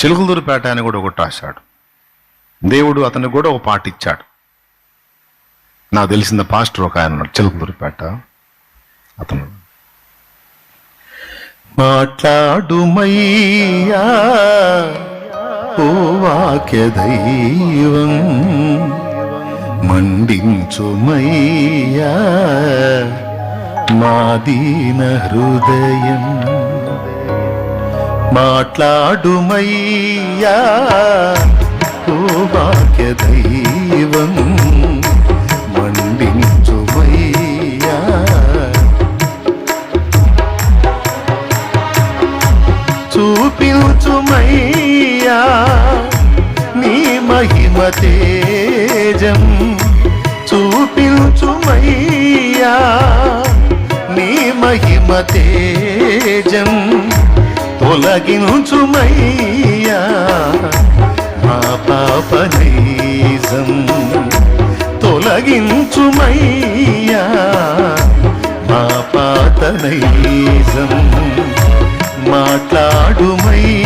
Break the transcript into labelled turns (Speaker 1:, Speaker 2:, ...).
Speaker 1: చిలుకలూరుపేట అని కూడా ఒకటి రాశాడు. దేవుడు అతనికి కూడా ఒక పాట ఇచ్చాడు. నాకు తెలిసిన పాస్టర్ ఒక ఆయన ఉన్నాడు చిలుకలూరుపేట. అతను మాట్లాడుమయ్యా ఓ వాక్య దైవం, మండించుమయ్యా మా దీన హృదయం. మాట్లాడుమయ్యా ఓ వాక్య దైవం, మండించుమయ్యా చూపించుమయ్యా నీ మహిమ తేజం. చూపించుమయ్యా నీ మహిమ తేజం. తొలగించుమయ్యా మా పాప నైజం. తొలగించుమయ్యా మా పాత నైజం. మాట్లాడుమయ్యా